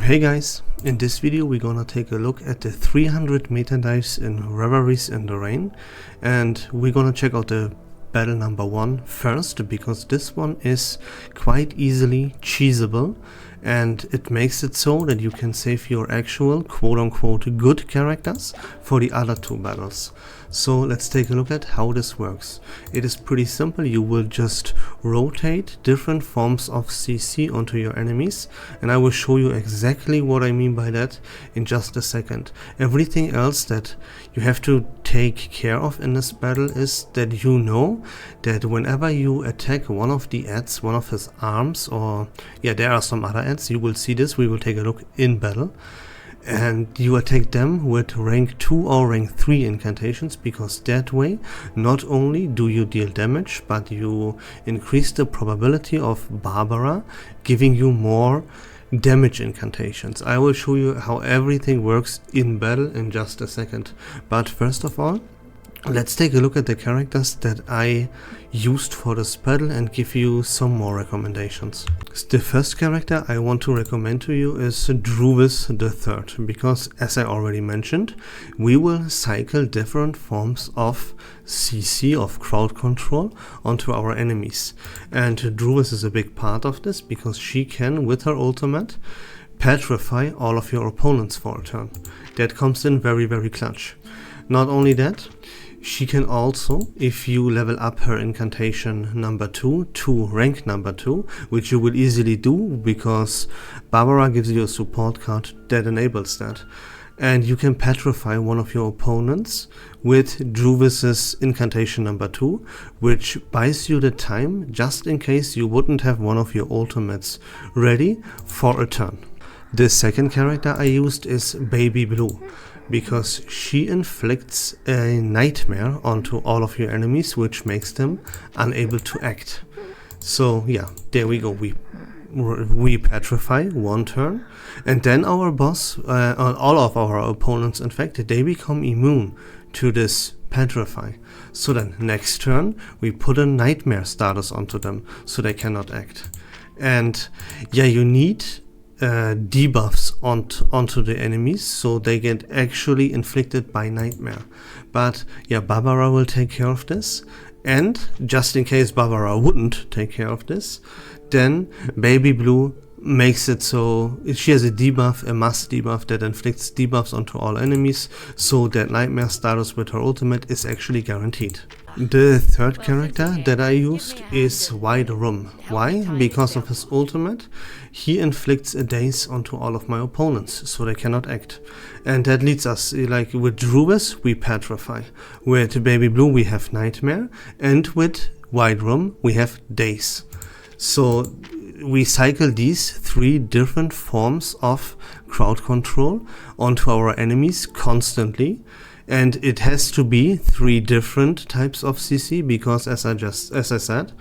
Hey guys, in this video we're gonna take a look at the 300 meter dives in Reveries in the Rain, and we're gonna check out the battle number 1 first, because this one is quite easily cheesable, and it makes it so that you can save your actual quote-unquote good characters for the other two battles. So let's take a look at how this works. It is pretty simple. You will just rotate different forms of CC onto your enemies, and I will show you exactly what I mean by that in just a second. Everything else that you have to take care of in this battle is that you know that whenever you attack one of the adds, one of his arms, or there are some other adds, you will see this, we will take a look in battle, and you attack them with rank 2 or rank 3 incantations, because that way not only do you deal damage, but you increase the probability of Barbara giving you more damage incantations. I will show you how everything works in battle in just a second, but first of all, let's take a look at the characters that I used for this battle and give you some more recommendations. The first character I want to recommend to you is Reveries the Third, because as I already mentioned, we will cycle different forms of CC, of crowd control, onto our enemies. And Reveries is a big part of this, because she can, with her ultimate, petrify all of your opponents for a turn. That comes in very, very clutch. Not only that, she can also, if you level up her incantation number 2 to rank number 2, which you will easily do because Barbara gives you a support card that enables that, and you can petrify one of your opponents with Reveries' incantation number 2, which buys you the time just in case you wouldn't have one of your ultimates ready for a turn. The second character I used is Baby Blue, because she inflicts a nightmare onto all of your enemies, which makes them unable to act. So yeah, there we go, we petrify one turn, and then our boss, all of our opponents in fact, they become immune to this petrify. So then next turn we put a nightmare status onto them so they cannot act. And yeah, you need debuffs onto the enemies so they get actually inflicted by nightmare. But yeah, Barbara will take care of this, and just in case Barbara wouldn't take care of this, then Baby Blue makes it so she has a debuff, a must debuff, that inflicts debuffs onto all enemies, so that nightmare status with her ultimate is actually guaranteed. The third character that I used is Wide Room. Why? Because of his ultimate, he inflicts a daze onto all of my opponents, so they cannot act. And that leads us, like with Reveries, we petrify. With Baby Blue, we have nightmare. And with Wide Room, we have daze. So we cycle these 3 different forms of crowd control onto our enemies constantly. And it has to be 3 different types of CC, because as I said,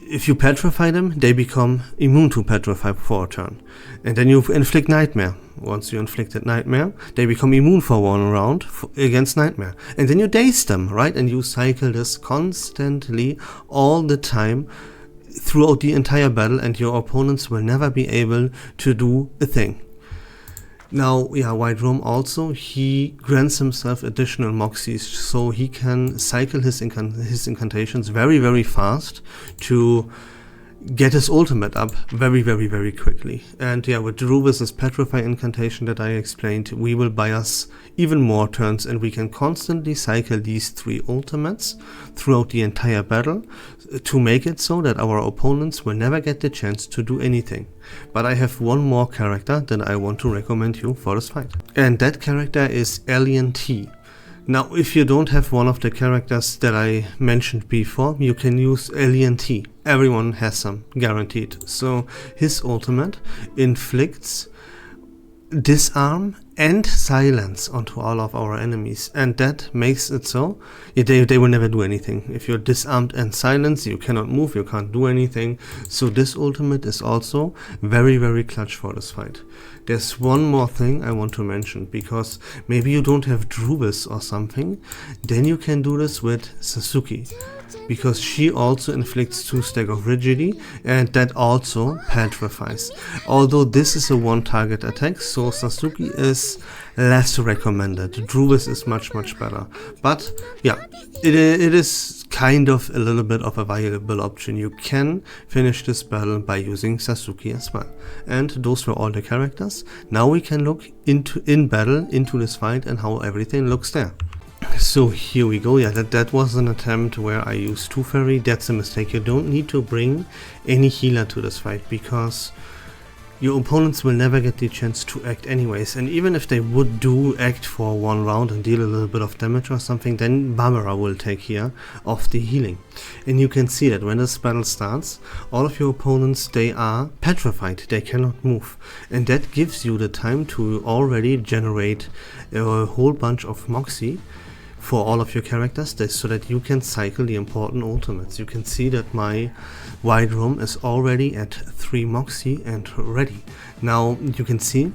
if you petrify them, they become immune to petrify for a turn. And then you inflict nightmare. Once you inflicted nightmare, they become immune for 1 round against nightmare. And then you daze them, right? And you cycle this constantly all the time throughout the entire battle, and your opponents will never be able to do a thing. Now, yeah, White Room also, he grants himself additional moxies, so he can cycle his incantations very, very fast to get his ultimate up very, very, very quickly. And yeah, with Reveries' petrify incantation that I explained, we will buy us even more turns, and we can constantly cycle these 3 ultimates throughout the entire battle to make it so that our opponents will never get the chance to do anything. But I have one more character that I want to recommend you for this fight, and that character is Alien T. Now, if you don't have one of the characters that I mentioned before, you can use Alien T. Everyone has some, guaranteed. So his ultimate inflicts disarm and silence onto all of our enemies, and that makes it so they will never do anything. If you're disarmed and silenced, you cannot move, you can't do anything. So this ultimate is also very clutch for this fight. There's one more thing I want to mention, because maybe you don't have Druvis or something, then you can do this with Sasuke, because she also inflicts 2 stack of rigidity, and that also petrifies. Although this is a 1 target attack, so Sasuke is less recommended. Druvis is much better. But yeah, it is kind of a little bit of a viable option. You can finish this battle by using Sasuke as well. And those were all the characters. Now we can look in battle into this fight and how everything looks there. So here we go. Yeah, that was an attempt where I used 2 fairy. That's a mistake. You don't need to bring any healer to this fight, because your opponents will never get the chance to act anyways, and even if they would act for 1 round and deal a little bit of damage or something, then Barbara will take care of the healing. And you can see that when this battle starts, all of your opponents, they are petrified, they cannot move, and that gives you the time to already generate a whole bunch of Moxie for all of your characters, so that you can cycle the important ultimates. You can see that my Wide Room is already at 3 Moxie and ready. Now you can see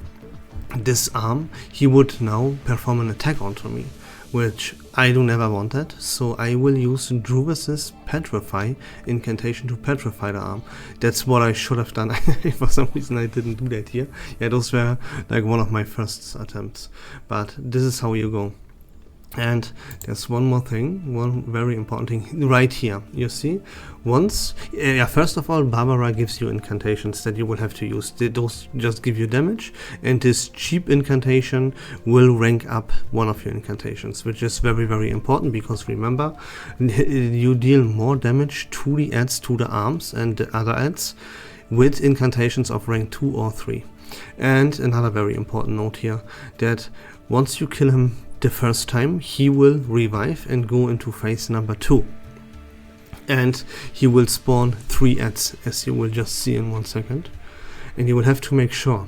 this arm, he would now perform an attack onto me, which I do never want that, so I will use Druvis's Petrify incantation to petrify the arm. That's what I should have done. For some reason I didn't do that here. Yeah, those were like one of my first attempts, but this is how you go. And there's one more thing, one very important thing right here. You see, first of all, Barbara gives you incantations that you will have to use. Those just give you damage, and this cheap incantation will rank up one of your incantations, which is very important, because remember, you deal more damage to the adds to the arms and the other adds with incantations of rank 2 or 3. And another very important note here, that once you kill him the first time, he will revive and go into phase number 2, and he will spawn 3 adds, as you will just see in 1 second. And you will have to make sure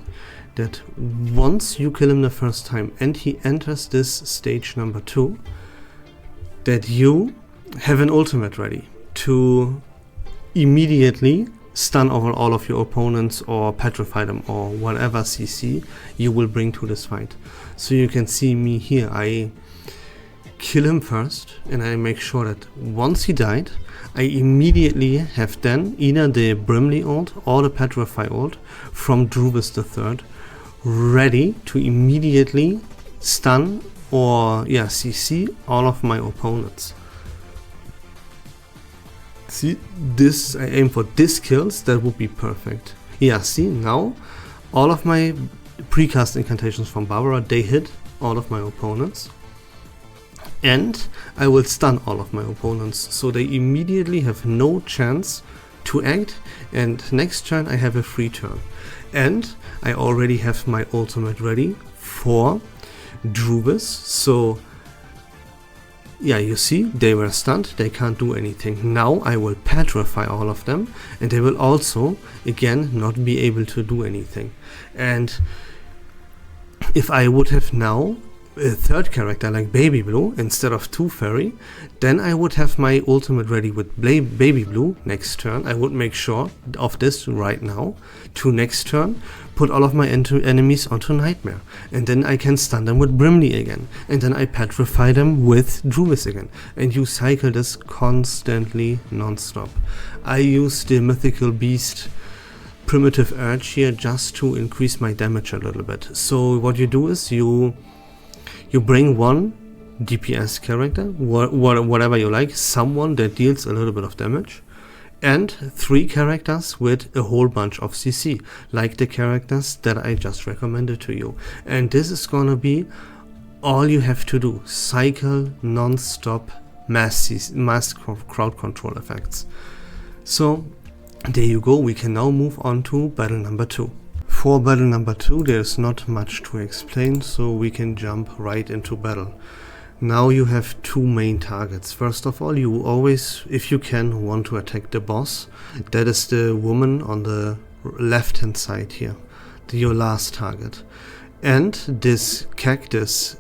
that once you kill him the first time and he enters this stage number 2, that you have an ultimate ready to immediately stun over all of your opponents or petrify them or whatever CC you will bring to this fight. So you can see me here, I kill him first and I make sure that once he died, I immediately have then either the Brimley ult or the Petrify ult from Druvis III ready to immediately stun or CC all of my opponents. See, this, I aim for this kills, that would be perfect. Yeah, see, now all of my precast incantations from Barbara, they hit all of my opponents. And I will stun all of my opponents, so they immediately have no chance to act, and next turn I have a free turn. And I already have my ultimate ready for Druvis, so yeah, you see, they were stunned, they can't do anything. Now I will petrify all of them, and they will also, again, not be able to do anything. And if I would have now a third character like Baby Blue instead of 2 fairy, then I would have my ultimate ready with Baby Blue next turn. I would make sure of this right now to next turn put all of my enemies onto Nightmare, and then I can stun them with Brimley again, and then I petrify them with Druvis again, and you cycle this constantly non-stop. I use the Mythical Beast Primitive Urge here just to increase my damage a little bit. So what you do is you bring one DPS character, whatever you like, someone that deals a little bit of damage, and 3 characters with a whole bunch of CC, like the characters that I just recommended to you. And this is gonna be all you have to do. Cycle non-stop mass crowd control effects. So there you go, we can now move on to battle number 2. For battle number 2 there's not much to explain, so we can jump right into battle. Now you have 2 main targets. First of all, you always, if you can, want to attack the boss. That is the woman on the left hand side here, your last target. and this cactus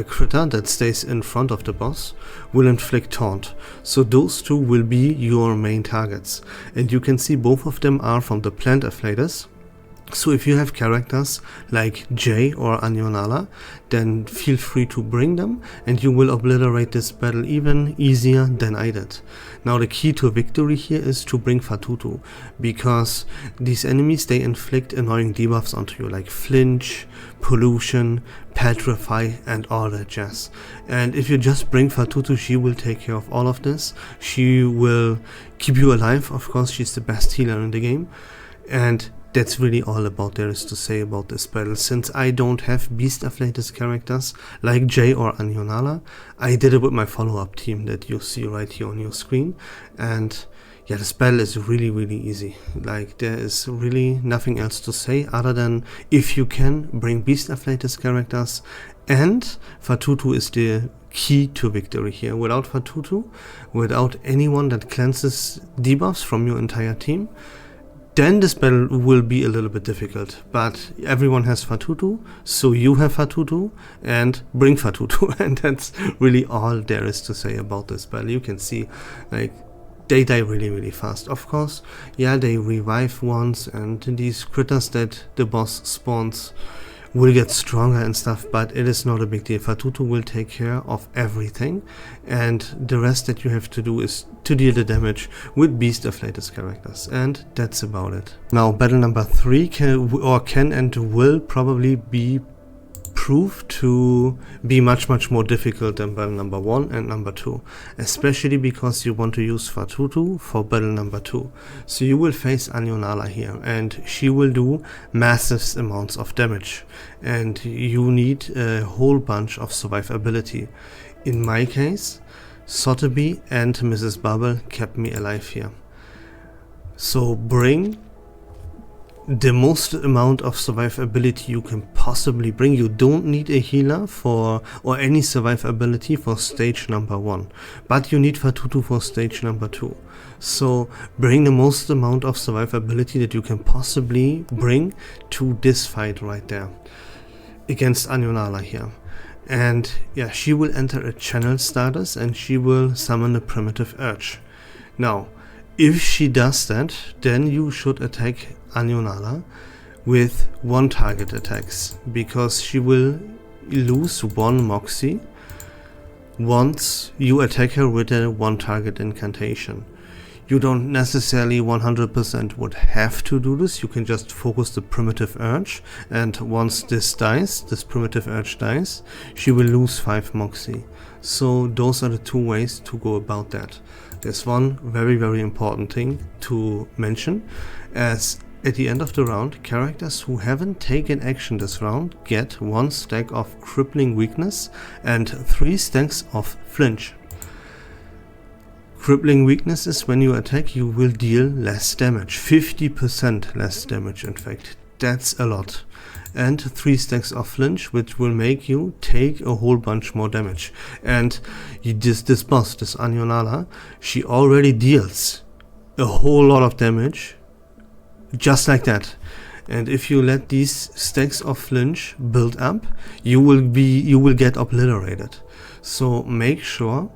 critter that stays in front of the boss will inflict taunt. So those two will be your main targets, and you can see both of them are from the plant afflators. So if you have characters like Jay or Anionala, then feel free to bring them and you will obliterate this battle even easier than I did. Now the key to victory here is to bring Fatutu, because these enemies, they inflict annoying debuffs onto you like flinch, pollution, petrify and all that jazz. And if you just bring Fatutu, she will take care of all of this. She will keep you alive, of course, she's the best healer in the game. And that's really all about there is to say about this battle. Since I don't have Beast Afflatus characters like Jay or Anionala, I did it with my follow-up team that you see right here on your screen. And yeah, this battle is really easy. Like, there is really nothing else to say other than if you can, bring Beast Afflatus characters, and Fatutu is the key to victory here. Without Fatutu, without anyone that cleanses debuffs from your entire team, then this battle will be a little bit difficult, but everyone has Fatutu, so you have Fatutu, and bring Fatutu, and that's really all there is to say about this battle. You can see, like, they die really fast. Of course, yeah, they revive once, and these critters that the boss spawns will get stronger and stuff, but it is not a big deal. Fatutu will take care of everything, and the rest that you have to do is to deal the damage with Beast Afflatus characters, and that's about it. Now, battle number 3 can and will probably be proved to be much more difficult than battle number 1 and number 2, especially because you want to use Fatutu for battle number 2. So you will face Anionala here, and she will do massive amounts of damage, and you need a whole bunch of survivability. In my case, Sotheby and Mrs. Bubble kept me alive here. So bring the most amount of survivability you can possibly bring. You don't need a healer for or any survivability for stage number 1, but you need Fatutu for stage number 2. So bring the most amount of survivability that you can possibly bring to this fight right there against Anionala here. And yeah, she will enter a channel status and she will summon a primitive urge. Now, if she does that, then you should attack Anionala with one target attacks, because she will lose one Moxie once you attack her with a one target incantation. You don't necessarily 100% would have to do this. You can just focus the primitive urge, and once this dies, this primitive urge dies, she will lose 5 Moxie. So those are the two ways to go about that. There's one very important thing to mention, as at the end of the round, characters who haven't taken action this round get 1 stack of crippling weakness and 3 stacks of flinch. Crippling weakness is when you attack, you will deal less damage, 50% less damage in fact. That's a lot. And 3 stacks of flinch, which will make you take a whole bunch more damage. And this boss, this Anionala, she already deals a whole lot of damage just like that. And if you let these stacks of flinch build up, you will get obliterated. So make sure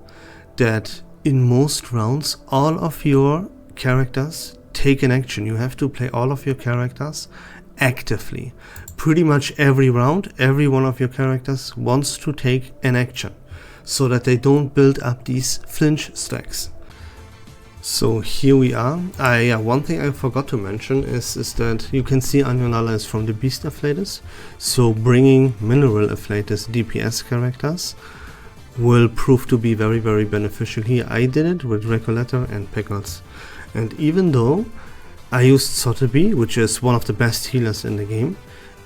that in most rounds all of your characters take an action. You have to play all of your characters actively. Pretty much every round, every one of your characters wants to take an action, so that they don't build up these flinch stacks. So here we are. One thing I forgot to mention is that you can see Anionala is from the Beast Afflatus, so bringing Mineral Afflatus DPS characters will prove to be very beneficial here. I did it with Recoleta and Pickles, and even though I used Sotheby, which is one of the best healers in the game,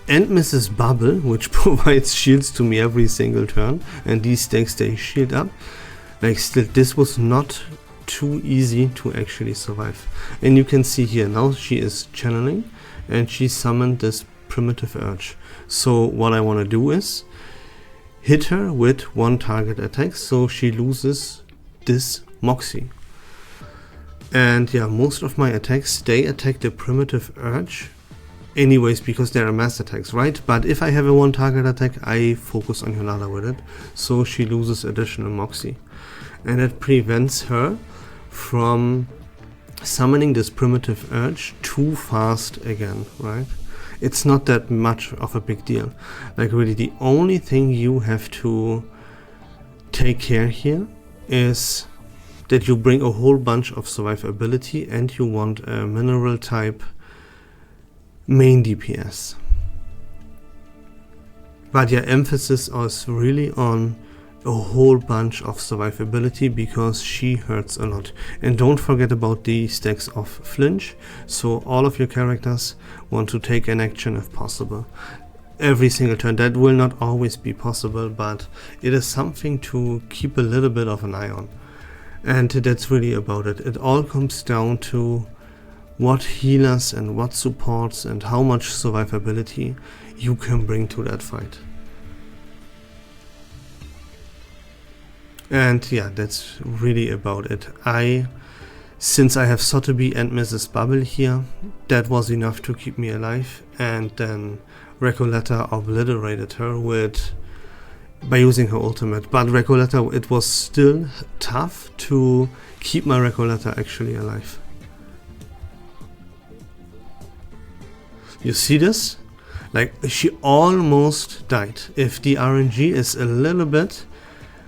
and Mrs. Bubble, which provides shields to me every single turn, and these stacks they shield up, like still this was not too easy to actually survive. And you can see here now she is channeling and she summoned this primitive urge. So what I want to do is hit her with one target attack so she loses this Moxie. And yeah, most of my attacks, they attack the primitive urge anyways because they are mass attacks, right? But if I have a one target attack, I focus on Yolanda with it, so she loses additional Moxie, and it prevents her from summoning this primitive urge too fast again, right? It's not that much of a big deal. Like really the only thing you have to take care here is that you bring a whole bunch of survivability, and you want a mineral type main DPS. But yeah, emphasis is really on a whole bunch of survivability because she hurts a lot. And don't forget about the stacks of flinch, so all of your characters want to take an action if possible. Every single turn. That will not always be possible, but it is something to keep a little bit of an eye on. And that's really about it. It all comes down to what healers and what supports and how much survivability you can bring to that fight. And yeah, that's really about it. Since I have Sotheby and Mrs. Bubble here, that was enough to keep me alive, and then Recoleta obliterated her by using her ultimate. But Recoleta, it was still tough to keep my Recoleta actually alive. You see this? Like, she almost died. If the RNG is a little bit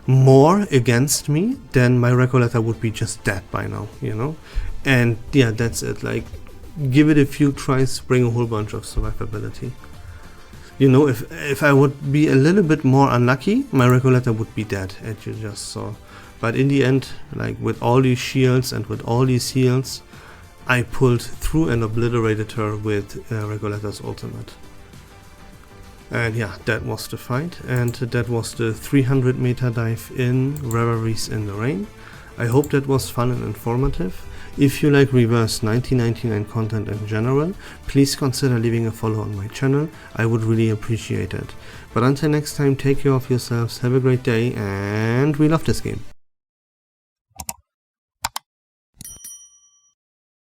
more against me, then my Recoleta would be just dead by now, you know? And yeah, that's it. Like, give it a few tries, bring a whole bunch of survivability. You know, if I would be a little bit more unlucky, my Recoleta would be dead, as you just saw. But in the end, like with all these shields and with all these heals, I pulled through and obliterated her with Recoleta's ultimate. And yeah, that was the fight, and that was the 300 meter dive in Reveries in the Rain. I hope that was fun and informative. If you like Reverse 1999 content in general, please consider leaving a follow on my channel. I would really appreciate it. But until next time, take care of yourselves, have a great day, and we love this game.